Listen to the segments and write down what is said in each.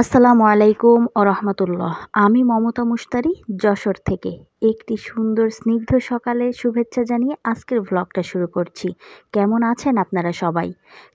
আসসালামু আলাইকুম ও রহমতুল্লাহ। আমি মমতা মুশতারি, যশোর থেকে। একটি সুন্দর স্নিগ্ধ সকালের শুভেচ্ছা জানিয়ে আজকের ভ্লগটা শুরু করছি। কেমন আছেন আপনারা সবাই?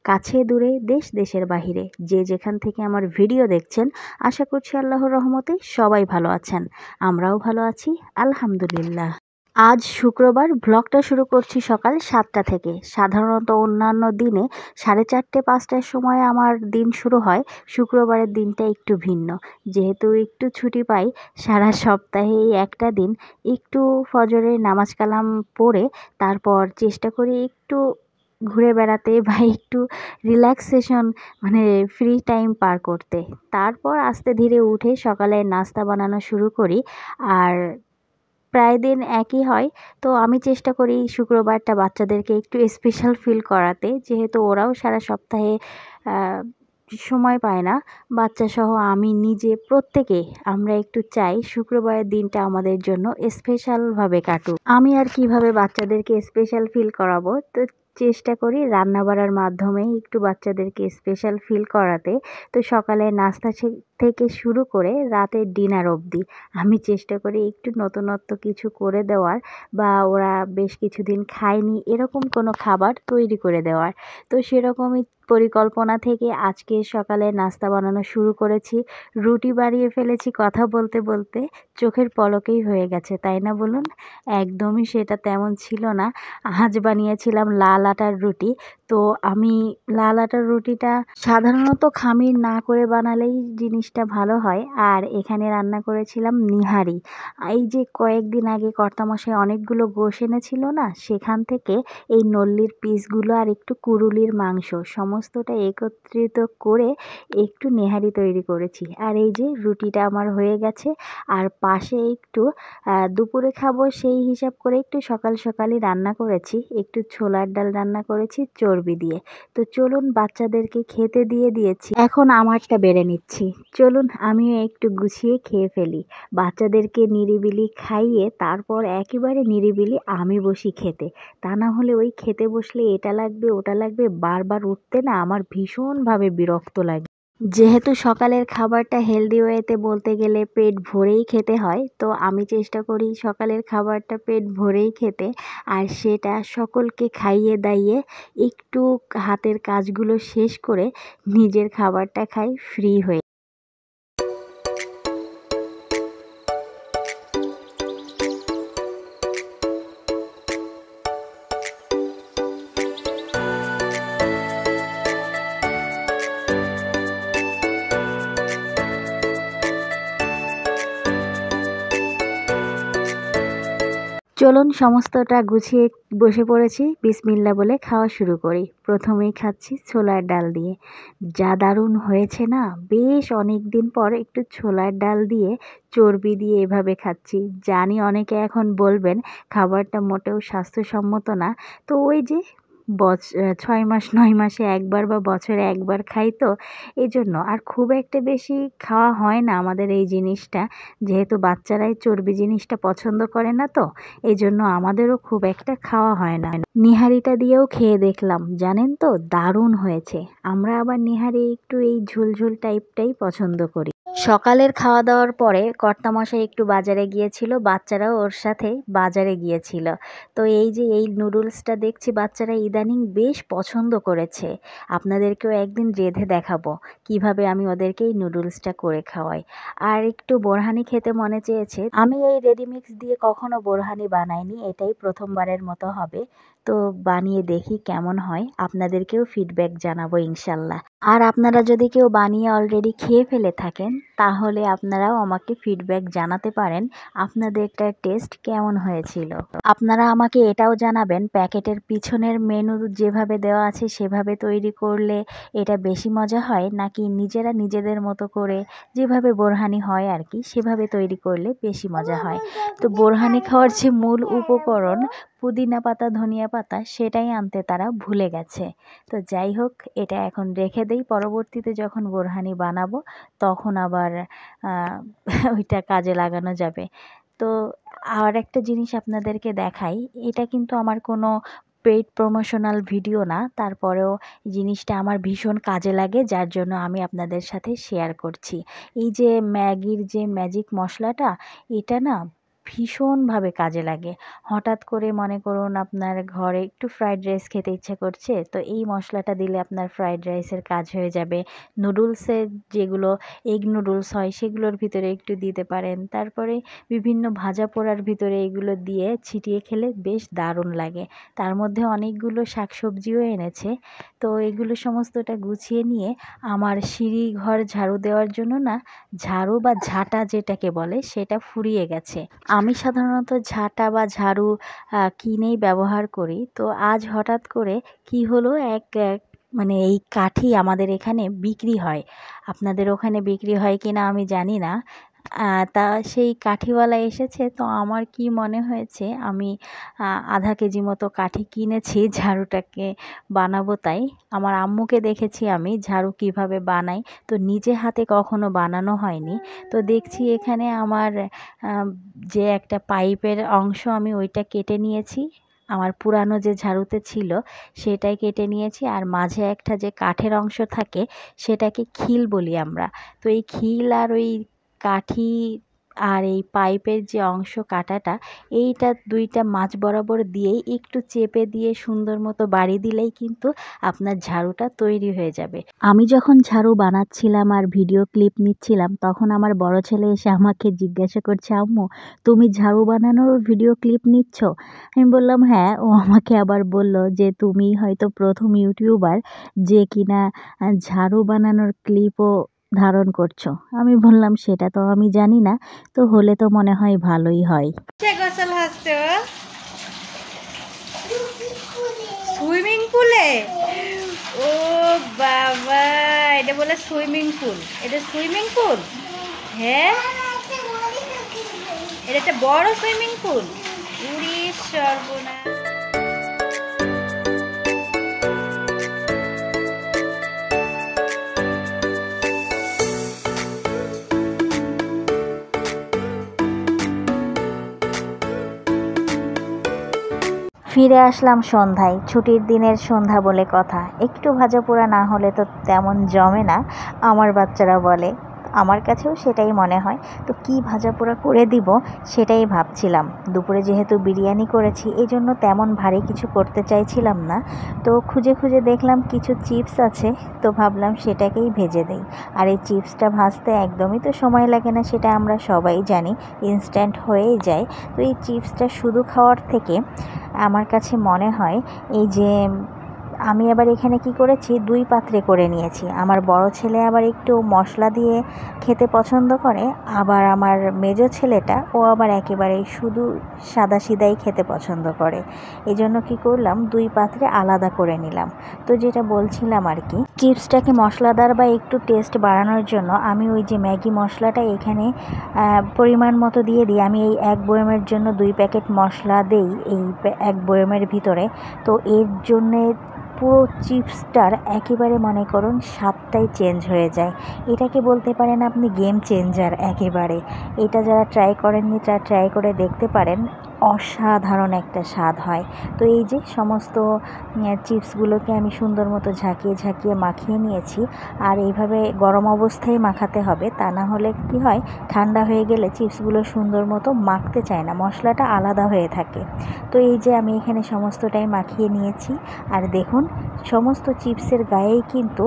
কাছে দূরে, দেশ দেশের বাহিরে যে যেখান থেকে আমার ভিডিও দেখছেন, আশা করছি আল্লাহর রহমতে সবাই ভালো আছেন। আমরাও ভালো আছি, আলহামদুলিল্লাহ। আজ শুক্রবার, ভ্লগটা শুরু করছি সকাল 7টা থেকে। সাধারণত অন্যান্য দিনে 4:30-5টার সময় আমার দিন শুরু হয়। শুক্রবারের দিনটা একটু ভিন্ন, যেহেতু একটু ছুটি পাই সারা সপ্তাহে। এই একটা দিন একটু ফজরের নামাজ কালাম পড়ে তারপর চেষ্টা করি একটু ঘুরে বেড়াতে বা একটু রিল্যাক্সেশন, মানে ফ্রি টাইম পার করতে। তারপর আস্তে ধীরে উঠে সকালে নাস্তা বানানো শুরু করি। আর প্রায় দিন একই হয়। তো আমি চেষ্টা করি শুক্রবারটা বাচ্চাদেরকে একটু স্পেশাল ফিল করাতে, যেহেতু ওরাও সারা সপ্তাহে সময় পায় না। বাচ্চাসহ আমি নিজে, প্রত্যেকে আমরা একটু চাই শুক্রবারের দিনটা আমাদের জন্য স্পেশালভাবে কাটুক। আমি আর কিভাবে বাচ্চাদেরকে স্পেশাল ফিল করাবো, তো চেষ্টা করি রান্না বাড়ার মাধ্যমেই একটু বাচ্চাদেরকে স্পেশাল ফিল করাতে। তো সকালে নাস্তা থেকে শুরু করে রাতের ডিনার অবধি আমি চেষ্টা করি একটু নতুনত্ব কিছু করে দেওয়ার, বা ওরা বেশ কিছুদিন খায়নি এরকম কোনো খাবার তৈরি করে দেওয়ার। তো সেরকমই পরিকল্পনা থেকে আজকে সকালে নাস্তা বানানো শুরু করেছি। রুটি বানিয়ে ফেলেছি কথা বলতে বলতে, চোখের পলকেই হয়ে গেছে, তাই না বলুন? একদমই সেটা তেমন ছিল না। আজ বানিয়েছিলাম লাল আটার রুটি। তো আমি লাল আটার রুটিটা সাধারণত খামির না করে বানালেই জিনিসটা ভালো হয়। আর এখানে রান্না করেছিলাম নিহারি। এই যে কয়েকদিন আগে কর্তামশাই অনেকগুলো গোশ এনেছিল না, সেখান থেকে এই নল্লির পিসগুলো আর একটু কুরুলির মাংস সমস্তটা একত্রিত করে একটু নেহারি তৈরি করেছি। আর এই যে রুটিটা আমার হয়ে গেছে। আর পাশে একটু দুপুরে খাবো সেই হিসাব করে একটু সকাল সকালই রান্না করেছি, একটু ছোলার ডাল রান্না করেছি চর্বি দিয়ে। তো চলুন, বাচ্চাদেরকে খেতে দিয়ে দিয়েছি, এখন আমারটা বেড়ে নিচ্ছি। চলুন আমিও একটু গুছিয়ে খেয়ে ফেলি। বাচ্চাদেরকে নিরিবিলি খাইয়ে তারপর একেবারে নিরিবিলি আমি বসি খেতে। তা না হলে ওই খেতে বসলে এটা লাগবে ওটা লাগবে বারবার উঠতে না আমার ভীষণভাবে বিরক্ত লাগে। যেহেতু সকালের খাবারটা হেলদি ওয়েতে বলতে গেলে পেট ভরেই খেতে হয়, তো আমি চেষ্টা করি সকালের খাবারটা পেট ভরেই খেতে। আর সেটা সকলকে খাইয়ে দাইয়ে একটু হাতের কাজগুলো শেষ করে নিজের খাবারটা খাই ফ্রি হয়ে। চলুন সমস্তটা গুছিয়ে বসে পড়েছি, বিসমিল্লা বলে খাওয়া শুরু করি। প্রথমেই খাচ্ছি ছোলার ডাল দিয়ে। যা দারুণ হয়েছে না! বেশ অনেক দিন পর একটু ছোলার ডাল দিয়ে চর্বি দিয়ে এভাবে খাচ্ছি। জানি অনেকে এখন বলবেন খাবারটা মোটেও স্বাস্থ্যসম্মত না। তো ওই যে 6 মাস 9 মাসে একবার বা বছরে একবার খাই, তো এজন্য আর খুব একটা বেশি খাওয়া হয় না আমাদের এই জিনিসটা, যেহেতু বাচ্চারাই চর্বি জিনিসটা পছন্দ করে না। তো এজন্য আমাদেরও খুব একটা খাওয়া হয় না। নিহারিটা দিয়েও খেয়ে দেখলাম, জানেন তো দারুণ হয়েছে। আমরা আবার নিহারি একটু এই ঝোলঝোল টাইপটাই পছন্দ করি। সকালের খাওয়া দাওয়ার পরে কর্তামশাই একটু বাজারে গিয়েছিল, বাচ্চারাও ওর সাথে বাজারে গিয়েছিল। তো এই যে এই নুডলসটা দেখছি বাচ্চারা ইদানিং বেশ পছন্দ করেছে। আপনাদেরকেও একদিন রেঁধে দেখাবো কিভাবে আমি ওদেরকে এই নুডলসটা করে খাওয়াই। আর একটু বোরহানি খেতে মনে চেয়েছে। আমি এই রেডিমিক্স দিয়ে কখনো বোরহানি বানাইনি, এটাই প্রথমবারের মতো হবে। তো বানিয়ে দেখি কেমন হয়, আপনাদেরকেও ফিডব্যাক জানাবো ইনশাল্লাহ। আর আপনারা যদি কেউ বানিয়ে অলরেডি খেয়ে ফেলে থাকেন, তাহলে আপনারাও আমাকে ফিডব্যাক জানাতে পারেন আপনাদেরটার টেস্ট কেমন হয়েছিল। আপনারা আমাকে এটাও জানাবেন প্যাকেটের পিছনের মেনু যেভাবে দেওয়া আছে সেভাবে তৈরি করলে এটা বেশি মজা হয়, নাকি নিজেরা নিজেদের মতো করে যেভাবে বোরহানি হয় আর কি সেভাবে তৈরি করলে বেশি মজা হয়। তো বোরহানি খাওয়ার যে মূল উপকরণ পুদিনা পাতা ধনিয়া পাতা, সেটাই আনতে তারা ভুলে গেছে। তো যাই হোক, এটা এখন রেখে দেই, পরবর্তীতে যখন বোরহানি বানাবো তখন আবার ওইটা কাজে লাগানো যাবে। তো আর একটা জিনিস আপনাদেরকে দেখাই, এটা কিন্তু আমার কোনো পেইড প্রমোশনাল ভিডিও না, তারপরেও জিনিসটা আমার ভীষণ কাজে লাগে, যার জন্য আমি আপনাদের সাথে শেয়ার করছি। এই যে ম্যাগির যে ম্যাজিক মশলাটা, এটা না ভীষণভাবে কাজে লাগে। হঠাৎ করে মনে করুন আপনার ঘরে একটু ফ্রাইড রাইস খেতে ইচ্ছে করছে, তো এই মশলাটা দিলে আপনার ফ্রাইড রাইসের কাজ হয়ে যাবে। নুডলসের যেগুলো এগ নুডলস হয় সেগুলোর ভিতরে একটু দিতে পারেন। তারপরে বিভিন্ন ভাজা পোড়ার ভিতরে এগুলো দিয়ে ছিটিয়ে খেলে বেশ দারুণ লাগে। তার মধ্যে অনেকগুলো শাকসবজিও এনেছে। তো এগুলো সমস্তটা গুছিয়ে নিয়ে আমার সিঁড়ি ঘর ঝাড়ু দেওয়ার জন্য না, ঝাড়ু বা ঝাঁটা যেটাকে বলে সেটা ফুরিয়ে গেছে। আমি সাধারণত ঝাঁটা বা ঝাড়ু কিনেই ব্যবহার করি। তো আজ হঠাৎ করে কি হলো, মানে এই কাঠি আমাদের এখানে বিক্রি হয়। আপনাদের ওখানে বিক্রি হয় কিনা আমি জানি না। তা সেই কাঠিওয়ালা এসেছে, তো আমার কি মনে হয়েছে আমি আধা কেজি মতো কাঠি কিনেছি ঝাড়ুটাকে বানাবো তাই। আমার আম্মুকে দেখেছি আমি ঝাড়ু কিভাবে বানাই, তো নিজে হাতে কখনো বানানো হয়নি। তো দেখছি এখানে আমার যে একটা পাইপের অংশ আমি ওইটা কেটে নিয়েছি, আমার পুরানো যে ঝাড়ুতে ছিল সেটাই কেটে নিয়েছি। আর মাঝে একটা যে কাঠের অংশ থাকে সেটাকে খিল বলি আমরা। তো এই খিল আর ওই কাঠি আর এই পাইপের যে অংশ কাটাটা, এইটা দুইটা মাঝ বরাবর দিয়েই একটু চেপে দিয়ে সুন্দর মতো বাড়ি দিলেই কিন্তু আপনার ঝাড়ুটা তৈরি হয়ে যাবে। আমি যখন ঝাড়ু বানাচ্ছিলাম আর ভিডিও ক্লিপ নিচ্ছিলাম, তখন আমার বড় ছেলে এসে আমাকে জিজ্ঞাসা করছে, আম্মু তুমি ঝাড়ু বানানোর ভিডিও ক্লিপ নিচ্ছ? আমি বললাম হ্যাঁ। ও আমাকে আবার বলল যে তুমি হয়তো প্রথম ইউটিউবার যে কিনা ঝাড়ু বানানোর ক্লিপও ধারণ করছো। আমি বললাম সেটা তো আমি জানি না, তো হলে তো মনে হয় ভালোই হয়। সুইমিং পুলে? ও বাবা, এটা বলে সুইমিং পুল? এটা সুইমিং পুল? হ্যাঁ, এটা একটা বড় সুইমিং পুল। উড়ি সর্বনাশ। ফিরে আসলাম সন্ধ্যায়। ছুটির দিনের সন্ধ্যা বলে কথা, একটু ভাজা পোড়া না হলে তো তেমন জমে না, আমার বাচ্চারা বলে। আমার কাছেও সেটাই মনে হয়। তো কি ভাজা পোড়া করে দিব সেটাই ভাবছিলাম। দুপুরে যেহেতু বিরিয়ানি করেছি, এই জন্য তেমন ভারী কিছু করতে চাইছিলাম না। তো খুঁজে খুঁজে দেখলাম কিছু চিপস আছে, তো ভাবলাম সেটাকেই ভেজে দেই। আর এই চিপসটা ভাজতে একদমই তো সময় লাগে না, সেটা আমরা সবাই জানি, ইনস্ট্যান্ট হয়েই যায়। তো এই চিপসটা শুধু খাওয়ার থেকে আমার কাছে মনে হয় এই যে আমি আবার এখানে কি করেছি, 2 পাত্রে করে নিয়েছি। আমার বড় ছেলে আবার একটু মশলা দিয়ে খেতে পছন্দ করে, আবার আমার মেজো ছেলেটা ও আবার একেবারেই শুধু সাদাসিধাই খেতে পছন্দ করে। এই জন্য কী করলাম, 2 পাত্রে আলাদা করে নিলাম। তো যেটা বলছিলাম আর কি, চিপসটাকে মশলাদার বা একটু টেস্ট বাড়ানোর জন্য আমি ওই যে ম্যাগি মশলাটা এখানে পরিমাণ মতো দিয়ে দিই। আমি এই 1 বয়মের জন্য 2 প্যাকেট মশলা দেই এই 1 বয়মের ভিতরে। তো এর জন্যে পুরো চিপসটার একেবারে মনে করুন স্বাদটাই চেঞ্জ হয়ে যায়। এটাকে বলতে পারেন আপনি গেম চেঞ্জার একেবারে। এটা যারা ট্রাই করেননি তারা ট্রাই করে দেখতে পারেন, অসাধারণ একটা স্বাদ হয়। তো এই যে সমস্ত চিপসগুলোকে আমি সুন্দর মতো ঝাঁকিয়ে ঝাঁকিয়ে মাখিয়ে নিয়েছি। আর এইভাবে গরম অবস্থায় মাখাতে হবে, তা না হলে কি হয়, ঠান্ডা হয়ে গেলে চিপসগুলো সুন্দর মতো মাখতে চায় না, মশলাটা আলাদা হয়ে থাকে। তো এই যে আমি এখানে সমস্তটাই মাখিয়ে নিয়েছি। আর দেখুন সমস্ত চিপসের গায়েই কিন্তু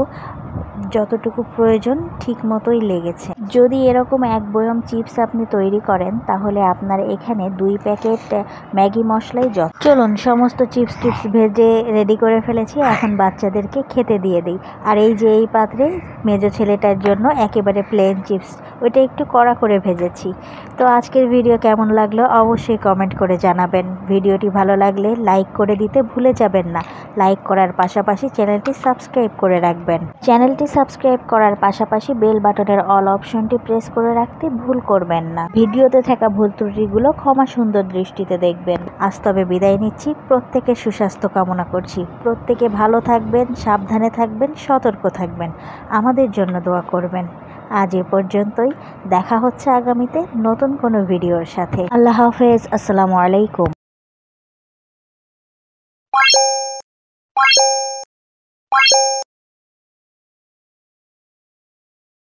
যতটুকু প্রয়োজন ঠিক মতোই লেগেছে। যদি এরকম 1 বয়ম চিপস আপনি তৈরি করেন, তাহলে আপনার এখানে 2 প্যাকেট ম্যাগি মশলাই চলুন সমস্ত চিপস ভেজে রেডি করে ফেলেছি, এখন বাচ্চাদেরকে খেতে দিয়ে দিই। আর এই যে এই পাত্রে মেজো ছেলেটার জন্য একেবারে প্লেন চিপস, ওইটা একটু কড়া করে ভেজেছি। তো আজকের ভিডিও কেমন লাগলো অবশ্যই কমেন্ট করে জানাবেন। ভিডিওটি ভালো লাগলে লাইক করে দিতে ভুলে যাবেন না। লাইক করার পাশাপাশি চ্যানেলটি সাবস্ক্রাইব করে রাখবেন। চ্যানেলটি সাবস্ক্রাইব করার পাশাপাশি বেল বাটনের অল অপশনটি প্রেস করে রাখতে ভুল করবেন না। ভিডিওতে থাকা ভুল ত্রুটিগুলো ক্ষমা সুন্দর দৃষ্টিতে দেখবেন। আজ তবে বিদায় নিচ্ছি, প্রত্যেকের সুস্বাস্থ্য কামনা করছি। প্রত্যেকে ভালো থাকবেন, সাবধানে থাকবেন, সতর্ক থাকবেন, আমাদের জন্য দোয়া করবেন। আজ এ পর্যন্তই, দেখা হচ্ছে আগামীতে নতুন কোনো ভিডিওর সাথে। আল্লাহ হাফেজ, আসসালামু আলাইকুম।